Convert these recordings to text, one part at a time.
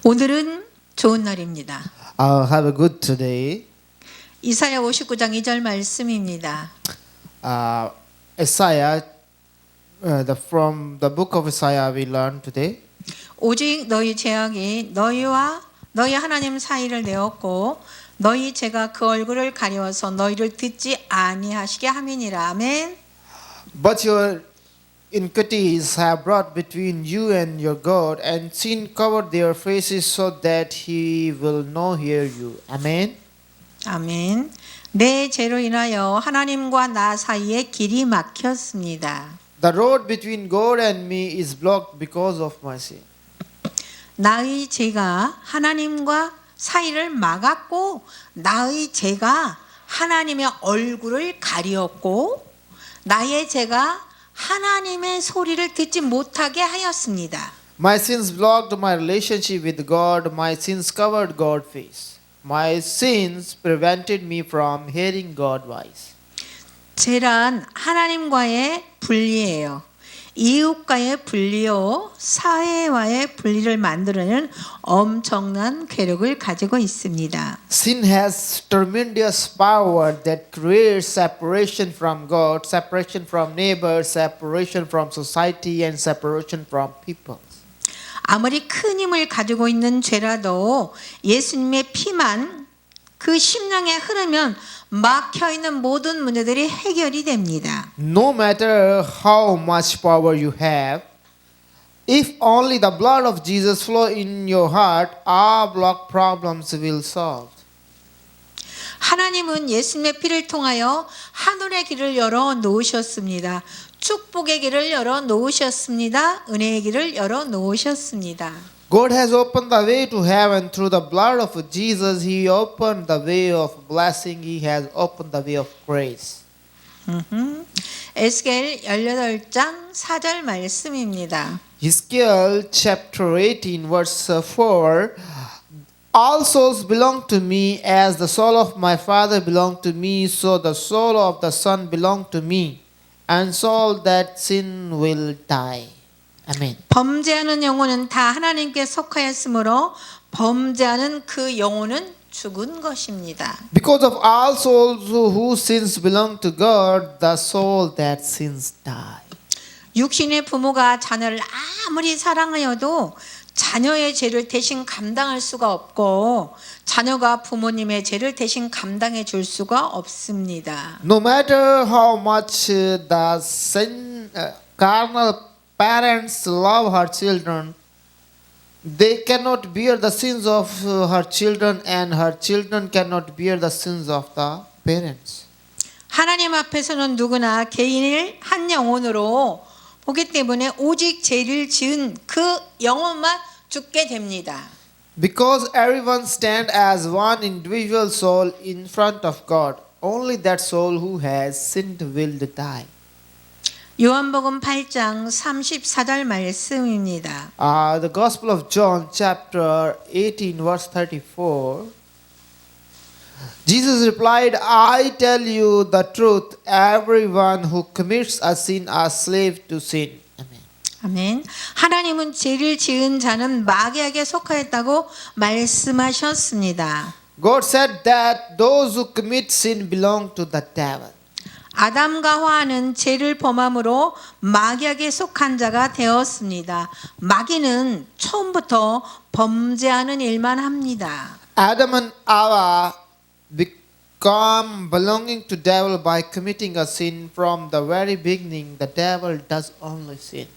오늘은 좋은 날입니다. Have a good today. 이사야 59장 2절 말씀입니다. Isaiah, from the book of Isaiah we learn today. 오직 너희 죄악이 너희와 너희 하나님 사이를 내었고 너희 죄가 그 얼굴을 가려워서 너희를 듣지 아니하시게 함이니라. 아멘. But your iniquities have brought between you and your God, and sin covered their faces so that he will not hear you. Amen. 아멘. 내 죄로 인하여 하나님과 나 사이에 길이 막혔습니다. The road between God and me is blocked because of my sin. 나의 죄가 하나님과 사이를 막았고 나의 죄가 하나님의 얼굴을 가리었고 나의 죄가 하나님의 소리를 듣지 못하게 하였습니다. My sins blocked my relationship with God. My sins covered God's face. My sins prevented me from hearing God's voice. 죄란 하나님과의 분리예요. 이웃과의 분리요, 사회와의 분리를 만들어내는 엄청난 괴력을 가지고 있습니다. Sin has tremendous power that creates separation from God, separation from neighbors, separation from society, and separation from people. 아무리 큰 힘을 가지고 있는 죄라도 예수님의 피만 그 심령에 흐르면 막혀있는 모든 문제들이 해결이 됩니다. No matter how much power you have, if only the blood of Jesus flow in your heart, all block problems will solve. 하나님은 예수님의 피를 통하여 하늘의 길을 열어 놓으셨습니다. 축복의 길을 열어 놓으셨습니다. 은혜의 길을 열어 놓으셨습니다. God has opened the way to heaven through the blood of Jesus. He opened the way of blessing. He has opened the way of grace. 에스겔 18장 4절 말씀입니다. Ezekiel chapter 18 verse 4. All souls belong to me as the soul of my father belonged to me, so the soul of the son belonged to me, and soul that sin will die. Amen. 범죄하는 영혼은 다 하나님께 속하였으므로 범죄하는 그 영혼은 죽은 것입니다. Because of all souls whose sins belong to God, the soul that sins die. 육신의 부모가 자녀를 아무리 사랑하여도 자녀의 죄를 대신 감당할 수가 없고 자녀가 부모님의 죄를 대신 감당해 줄 수가 없습니다. No matter how much the carnal parents love her children, they cannot bear the sins of her children, and her children cannot bear the sins of the parents. 하나님 앞에서는 누구나 개인을 한 영혼으로 보기 때문에 오직 죄를 지은 그 영혼만 죽게 됩니다. Because everyone stand as one individual soul in front of God, only that soul who has sinned will die. 요한복음 8장 34절 말씀입니다. The Gospel of John chapter 18 verse 34. Jesus replied, I tell you the truth, everyone who commits a sin is slave to sin. Amen. 아멘. 하나님은 죄를 지은 자는 마귀에게 속하였다고 말씀하셨습니다. God said that those who commit sin belong to the devil. 아담과 하와는 죄를 범함으로 마귀에게 속한 자가 되었습니다. 마귀는 처음부터 범죄하는 일만 합니다. Adam and Eve become belonging to devil by committing a sin. From the very beginning, the devil does only sin.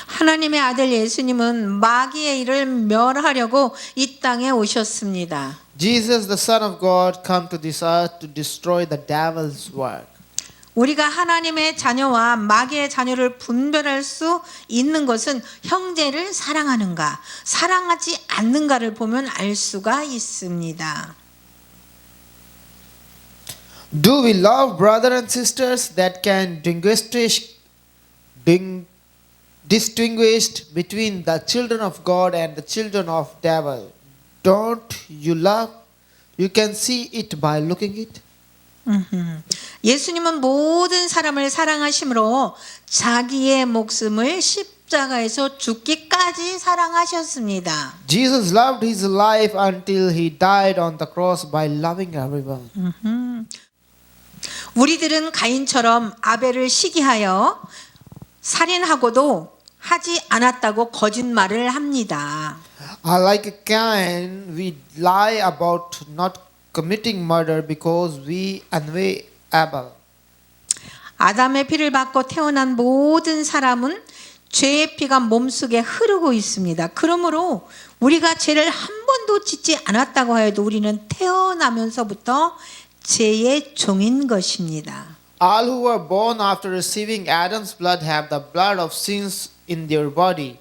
하나님의 아들 예수님은 마귀의 일을 멸하려고 이 땅에 오셨습니다. Jesus, the Son of God, come to this earth to destroy the devil's work. 우리가 하나님의 자녀와 마귀의 자녀를 분별할 수 있는 것은 형제를 사랑하는가, 사랑하지 않는가를 보면 알 수가 있습니다. Do we love brothers and sisters that can distinguish between the children of God and the children of devil? Don't you love? You can see it by looking it. 예수님은 모든 사람을 사랑하심으로 자기의 목숨을 십자가에서 죽기까지 사랑하셨습니다. Jesus loved his life until he died on the cross by loving everyone. 우리들은 가인처럼 아벨을 시기하여 살인하고도 하지 않았다고 거짓말을 합니다. Like Cain, we lie about not committing murder because we envy Abel. 아담의 피를 받고 태어난 모든 사람은 죄의 피가 몸속에 흐르고 있습니다. 그러므로 우리가 죄를 한 번도 짓지 않았다고 해도 우리는 태어나면서부터 죄의 종인 것입니다. All who were born after receiving Adam's blood have the blood of sins in their body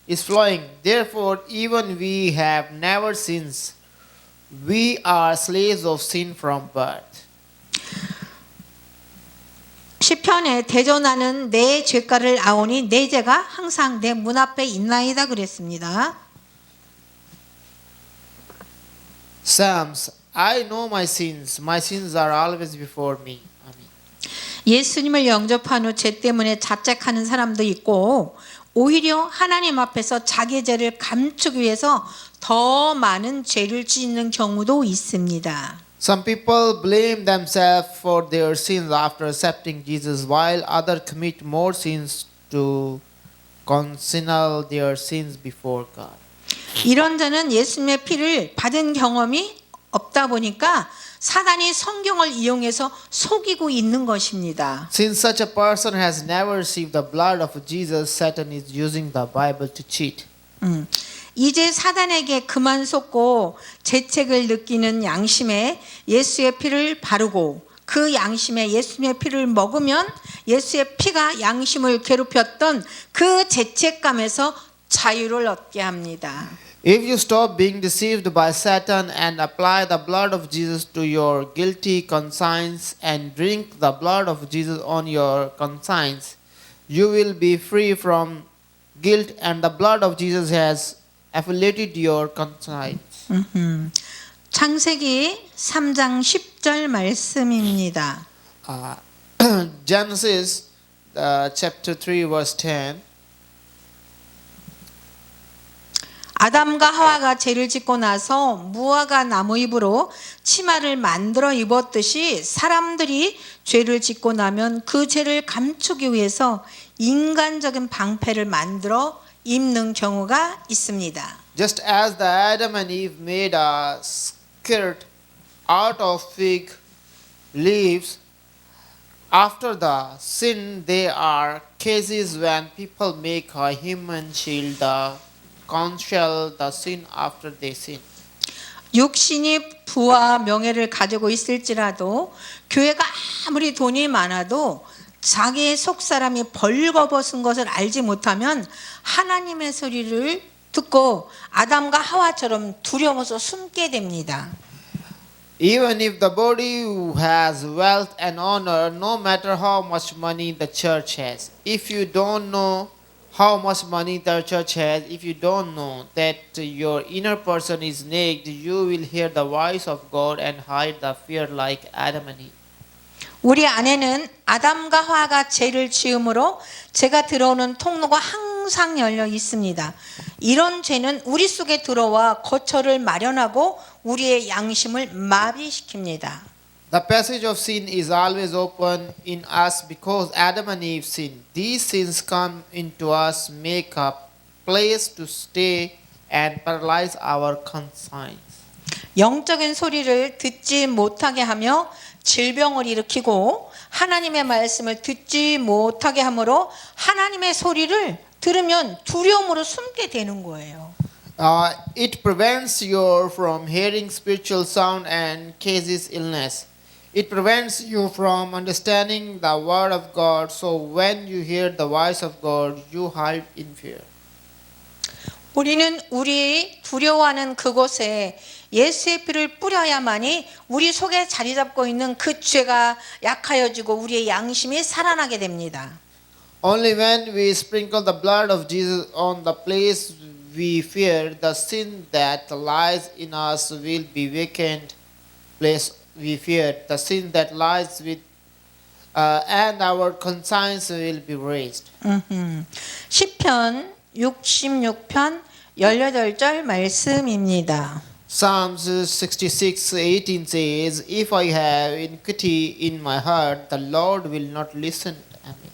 is flowing. Therefore, even we have never sinned. We are slaves of sin from birth. 시편에 대전하는 내 죄가를 아오니 내 죄가 항상 내 문 앞에 있나이다 그랬습니다. Psalms, I know my sins are always before me. Amen. 예수님을 영접한 후 죄 때문에 자책하는 사람도 있고 오히려 하나님 앞에서 자기 죄를 감추기 위해서 더 많은 죄를 짓는 경우도 있습니다. Some people blame themselves for their sins after accepting Jesus, while others commit more sins to conceal their sins before God. 이런 자는 예수님의 피를 받은 경험이 없다 보니까 사단이 성경을 이용해서 속이고 있는 것입니다. Since such a person has never received the blood of Jesus, Satan is using the Bible to cheat. 이제 사단에게 그만 속고 죄책을 느끼는 양심에 예수의 피를 바르고 그 양심에 예수님의 피를 먹으면 예수의 피가 양심을 괴롭혔던 그 죄책감에서 자유를 얻게 합니다. If you stop being deceived by Satan and apply the blood of Jesus to your guilty conscience and drink the blood of Jesus on your conscience, you will be free from guilt, and the blood of Jesus has affiliated your conscience. 창세기 3장 10절 말씀입니다. Genesis chapter 3 verse 10. 아담과 하와가 죄를 짓고 나서 무화과 나무 잎으로 치마를 만들어 입었듯이 사람들이 죄를 짓고 나면 그 죄를 감추기 위해서 인간적인 방패를 만들어 입는 경우가 있습니다. Just as the Adam and Eve made a skirt out of fig leaves, after the sin there are cases when people make a human shield to conceal the sin after they sin. 육신이 부와 명예를 가지고 있을지라도 교회가 아무리 돈이 많아도 자기의 속사람이 벌거벗은 것을 알지 못하면 하나님의 소리를 듣고 아담과 하와처럼 두려워서 숨게 됩니다. Even if the body has wealth and honor, no matter how much money the church has, if you don't know how much money the church has, if you don't know that your inner person is naked, you will hear the voice of God and hide the fear like Adam and Eve. 우리 안에는 아담과 하와가 죄를 지음으로 죄가 들어오는 통로가 항상 열려 있습니다. 이런 죄는 우리 속에 들어와 거처를 마련하고 우리의 양심을 마비시킵니다. The passage of sin is always open in us because Adam and Eve sinned. These sins come into us, make a place to stay, and paralyze our conscience. 영적인 소리를 듣지 못하게 하며 질병을 일으키고 하나님의 말씀을 듣지 못하게 하므로 하나님의 소리를 들으면 두려움으로 숨게 되는 거예요. It prevents you from hearing spiritual sound and causes illness. It prevents you from understanding the word of God. So when you hear the voice of God, you hide in fear. 우리는 우리 두려워하는 그곳에 예수의 피를 뿌려야만이 우리 속에 자리 잡고 있는 그 죄가 약하여지고 우리의 양심이 살아나게 됩니다. Only when we sprinkle the blood of Jesus on the place we fear, the sin that lies in us will be vacant. Place we fear, the sin that lies and our conscience will be raised. 시편 66편 18절 말씀입니다. Psalms 66:18 says, "If I have iniquity in my heart, the Lord will not listen." Amen.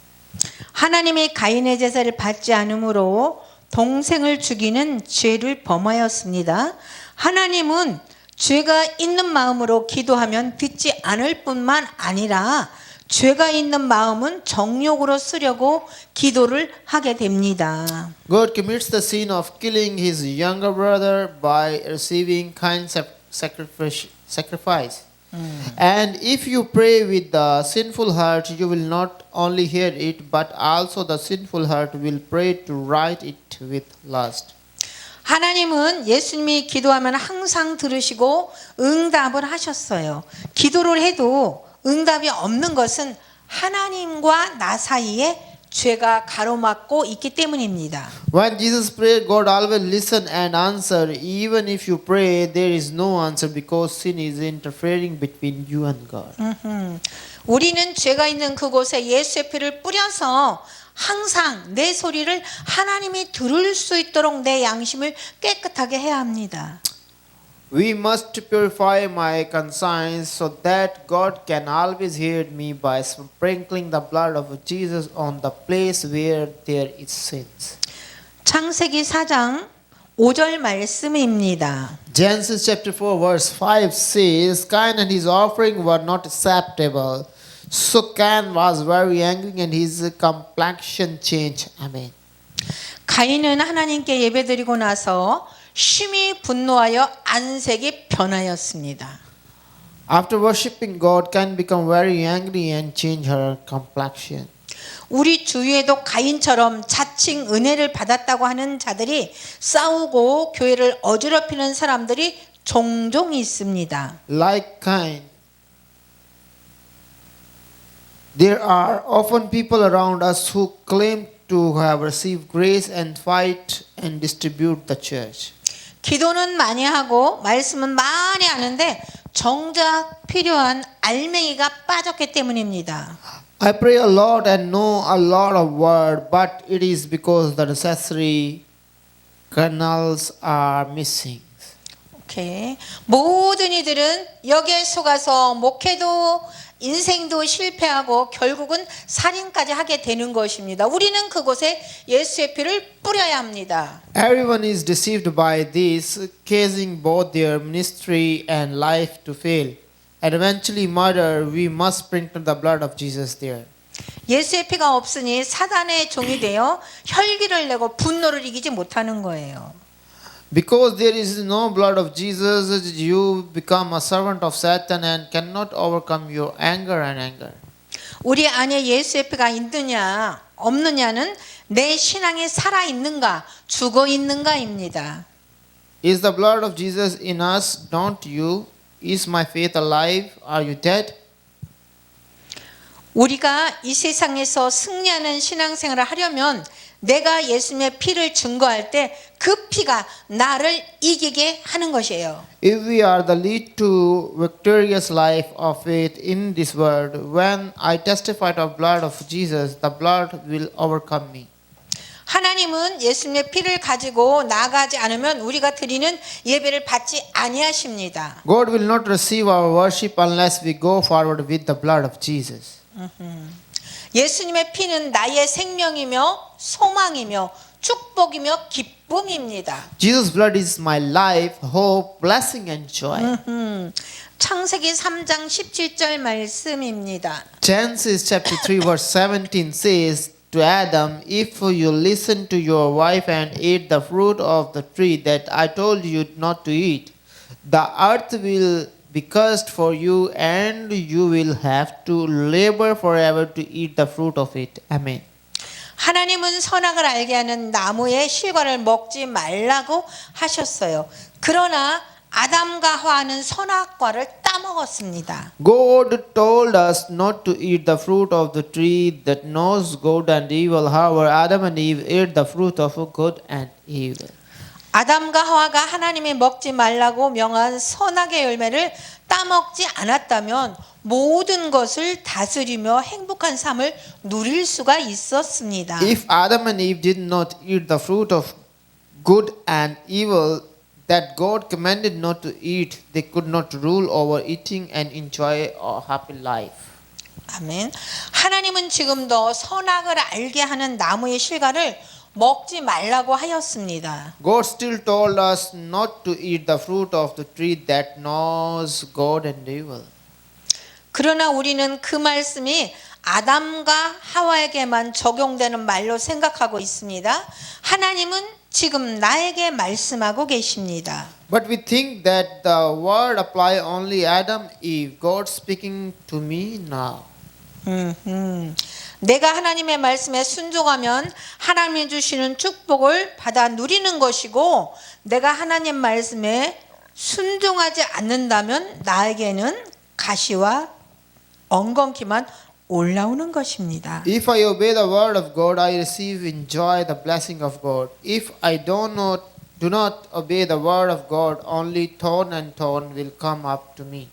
하나님이 가인의 제사를 받지 않으므로 동생을 죽이는 죄를 범하였습니다. 하나님은 죄가 있는 마음으로 기도하면 듣지 않을 뿐만 아니라 죄가 있는 마음은 정욕으로 쓰려고 기도를 하게 됩니다. God commits the sin of killing his younger brother by receiving kind sacrifice. And if you pray with the sinful heart, you will not only hear it, but also the sinful heart will pray to right it with lust. 하나님은 예수님이 기도하면 항상 들으시고 응답을 하셨어요. 기도를 해도 응답이 없는 것은 하나님과 나 사이에 죄가 가로막고 있기 때문입니다. When Jesus prayed, God always listened and answered. Even if you pray, there is no answer because sin is interfering between you and God. 우리는 죄가 있는 그곳에 예수의 피를 뿌려서 항상 내 소리를 하나님이 들을 수 있도록 내 양심을 깨끗하게 해야 합니다. We must purify my conscience so that God can always hear me by sprinkling the blood of Jesus on the place where there is sins. 창세기 4장 5절 말씀입니다. Genesis chapter 4 verse 5 says, Cain and his offering were not acceptable. So Cain was very angry and his complexion changed. Amen. 가인은 하나님께 예배드리고 나서 심히 분노하여 안색이 변하였습니다. After worshipping God, Cain became very angry and changed her complexion. 우리 주위에도 가인처럼 자칭 은혜를 받았다고 하는 자들이 싸우고 교회를 어지럽히는 사람들이 종종 있습니다. Like Cain, there are often people around us who claim to have received grace and fight and distribute the church. 기도는 많이 하고 말씀은 많이 하는데 정작 필요한 알맹이가 빠졌기 때문입니다. I pray a lot and know a lot of word, but it is because the necessary kernels are missing. 오케이. 모든 이들은 여기에 속아서 목회도 인생도 실패하고 결국은 살인까지 하게 되는 것입니다. 우리는 그곳에 예수의 피를 뿌려야 합니다. Everyone is deceived by this, causing both their ministry and life to fail. And eventually murder, we must sprinkle the blood of Jesus there. 예수의 피가 없으니 사단의 종이 되어 혈기를 내고 분노를 이기지 못하는 거예요. Because there is no blood of Jesus, you become a servant of Satan and cannot overcome your anger and anger. 우리 안에 예수의 피가 있느냐 없느냐는 내 신앙이 살아 있는가 죽어 있는가입니다. Is the blood of Jesus in us? Don't you? Is my faith alive? Are you dead? 우리가 이 세상에서 승리하는 신앙생활을 하려면 내가 예수님의 피를 증거할 때 그 피가 나를 이기게 하는 것이에요. If we are the lead to victorious life of faith in this world, when I testify of blood of Jesus, the blood will overcome me. 하나님은 예수님의 피를 가지고 나가지 않으면 우리가 드리는 예배를 받지 아니하십니다. God will not receive our worship unless we go forward with the blood of Jesus. 예수님의 피는 나의 생명이며 소망이며 축복이며 기쁨입니다. Jesus' blood is my life, hope, blessing and joy. 창세기 3장 17절 말씀입니다. Genesis chapter 3 verse 17 says to Adam, if you listen to your wife and eat the fruit of the tree that I told you not to eat, the earth will be cursed for you and you will have to labor forever to eat the fruit of it. Amen. 하나님은 선악을 알게 하는 나무의 실과를 먹지 말라고 하셨어요. 그러나 아담과 하와는 선악과를 따먹었습니다. God told us not to eat the fruit of the tree that knows good and evil. However, Adam and Eve ate the fruit of good and evil. 아담과 하와가 하나님이 먹지 말라고 명한 선악의 열매를 따먹지 않았다면 모든 것을 다스리며 행복한 삶을 누릴 수가 있었습니다. If Adam and Eve did not eat the fruit of good and evil that God commanded not to eat, they could not rule over eating and enjoy a happy life. 아멘. 하나님은 지금도 선악을 알게 하는 나무의 실과를 먹지 말라고 하였습니다. God still told us not to eat the fruit of the tree that knows good and evil. 그러나 우리는 그 말씀이 아담과 하와에게만 적용되는 말로 생각하고 있습니다. 하나님은 지금 나에게 말씀하고 계십니다. But we think that the word apply only Adam, Eve. God speaking to me now. 내가 하나님의 말씀에 순종하면 하나님이 주시는 축복을 받아 누리는 것이고, 내가 하나님 말씀에 순종하지 않는다면 나에게는 가시와 엉겅퀴만 올라오는 것입니다. If I obey the word of God, I receive enjoy the blessing of God. If I do not obey the word of God, only thorn and thorn will come up to me.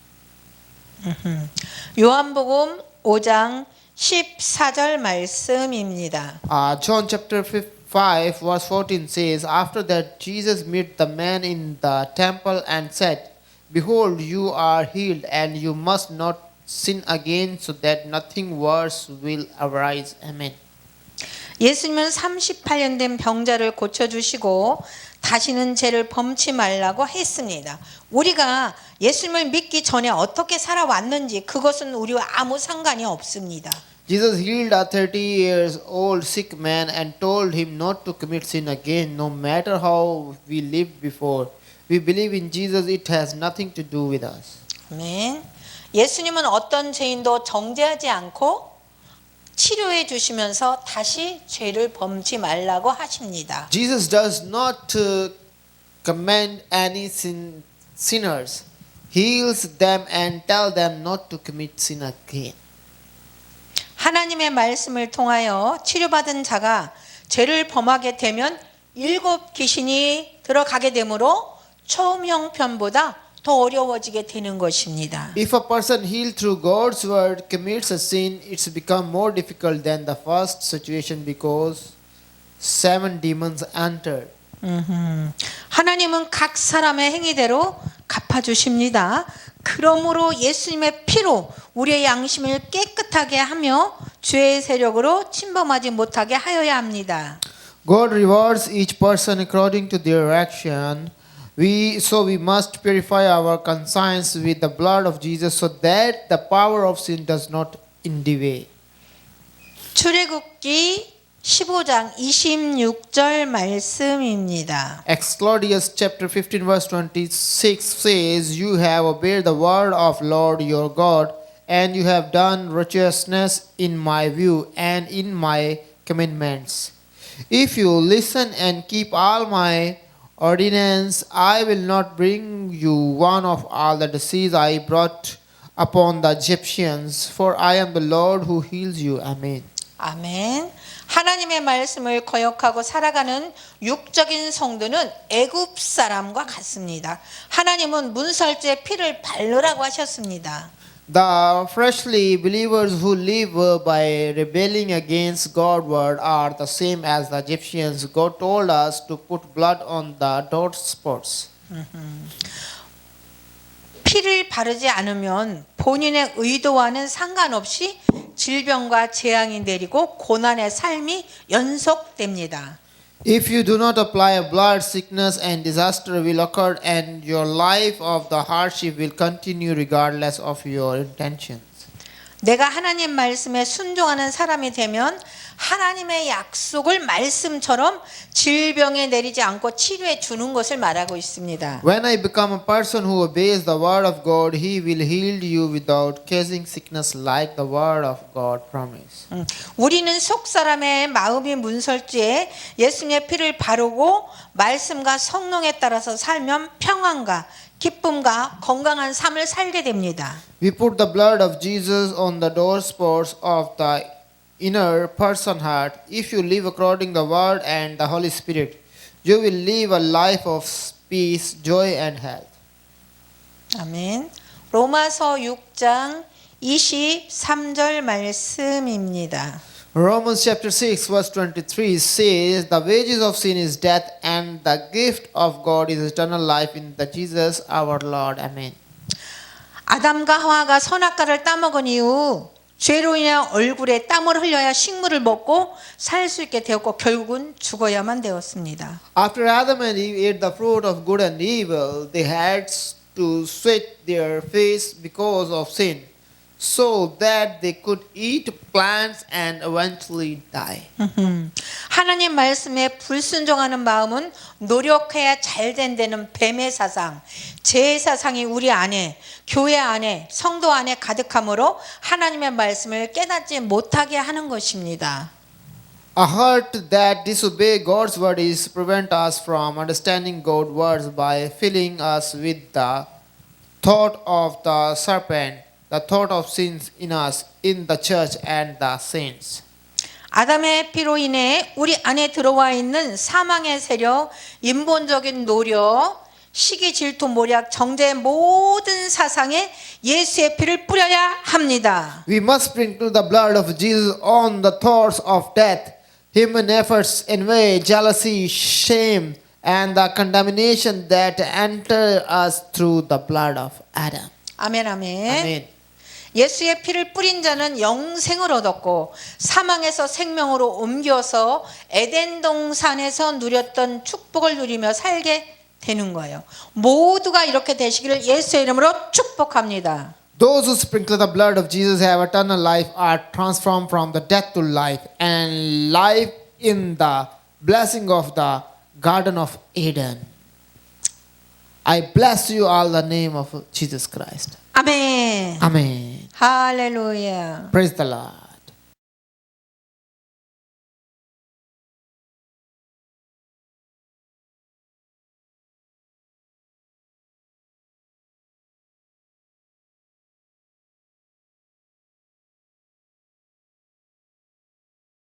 요한복음 5장 14절 말씀입니다. John chapter 5 verse 14 says, After that Jesus met the man in the temple and said, Behold, you are healed, and you must not sin again, so that nothing worse will arise. Amen. 예수님은 38년 된 병자를 고쳐주시고 다시는 죄를 범치 말라고 했습니다. 우리가 예수님을 믿기 전에 어떻게 살아왔는지 그것은 우리와 아무 상관이 없습니다. Jesus healed a 30 years old sick man and told him not to commit sin again, no matter how we lived before. We believe in Jesus, it has nothing to do with us. 아멘. 예수님은 어떤 죄인도 정죄하지 않고 치료해 주시면서 다시 죄를 범치 말라고 하십니다. Jesus does not commend any sinners, heals them and tell them not to commit sin again. 하나님의 말씀을 통하여 치료받은 자가 죄를 범하게 되면 7 귀신이 들어가게 되므로 처음 형편보다 더 어려워지게 되는 것입니다. If a person healed through God's word commits a sin, it's become more difficult than the first situation because 7 demons entered. 하나님은 각 사람의 행위대로 갚아주십니다. 그러므로 예수님의 피로 우리의 양심을 깨끗하게 하며 죄의 세력으로 침범하지 못하게 하여야 합니다. God rewards each person according to their action. So we must purify our conscience with the blood of Jesus so that the power of sin does not invade. 출애굽기 15장 26절 말씀입니다. Exodus chapter 15 verse 26 says, You have obeyed the word of Lord your God, and you have done righteousness in my view and in my commandments. If you listen and keep all my ordinance, I will not bring you one of all the disease I brought upon the Egyptians, for I am the Lord who heals you. Amen. 아멘. 하나님의 말씀을 거역하고 살아가는 육적인 성도는 애굽 사람과 같습니다. 하나님은 문설주의 피를 바르라고 하셨습니다. The freshly believers who live by rebelling against God's word are the same as the Egyptians. God told us to put blood on the doorposts. 피를 바르지 않으면 본인의 의도와는 상관없이 질병과 재앙이 내리고 고난의 삶이 연속됩니다. If you do not apply blood, sickness and disaster will occur, and your life of the hardship will continue regardless of your intentions. 내가 하나님 말씀에 순종하는 사람이 되면 하나님의 약속을 말씀처럼 질병에 내리지 않고 치료해 주는 것을 말하고 있습니다. When I become a person who obeys the word of God, He will heal you without causing sickness like the word of God promised. 우리는 속 사람의 마음이 문설주에 예수님의 피를 바르고 말씀과 성령에 따라서 살면 평안과 기쁨과 건강한 삶을 살게 됩니다. We put the blood of Jesus on the doorposts of the inner person heart. If you live according to the word and the Holy Spirit, you will live a life of peace, joy and health. 아멘. 로마서 6장 23절 말씀입니다. Romans chapter 6 verse 23 says, The wages of sin is death, and the gift of God is eternal life in the Jesus our Lord. Amen. 아담과 하와가 선악과를 따먹은 이후 죄로 인해 얼굴에 땀을 흘려야 식물을 먹고 살 수 있게 되었고 결국은 죽어야만 되었습니다. After Adam and Eve ate the fruit of good and evil, they had to sweat their face because of sin, so that they could eat plants and eventually die. 하나님 말씀에 불순종하는 마음은 노력해야 잘 된다는 뱀의 사상, 죄의 사상이 우리 안에, 교회 안에, 성도 안에 가득하므로 하나님의 말씀을 깨닫지 못하게 하는 것입니다. A heart that disobey God's word is prevent us from understanding God's words by filling us with the thought of the serpent, the thought of sins in us, in the church and the saints. 아담의 피로 인해 우리 안에 들어와 있는 사망의 세력, 인본적인 노력, 시기, 질투, 모략, 정죄의 모든 사상에 예수의 피를 뿌려야 합니다. We must sprinkle the blood of Jesus on the thoughts of death, human efforts, envy, jealousy, shame, and the contamination that enter us through the blood of Adam. 아멘, 아멘. Amen. 예수의 피를 뿌린 자는 영생을 얻었고 사망에서 생명으로 옮겨서 에덴 동산에서 누렸던 축복을 누리며 살게 되는 거예요. 모두가 이렇게 되시기를 예수의 이름으로 축복합니다. Those who sprinkle the blood of Jesus have eternal life, are transformed from the death to life, and life in the blessing of the Garden of Eden. I bless you all in the name of Jesus Christ. 아멘. Amen. 할렐루야. Praise the Lord.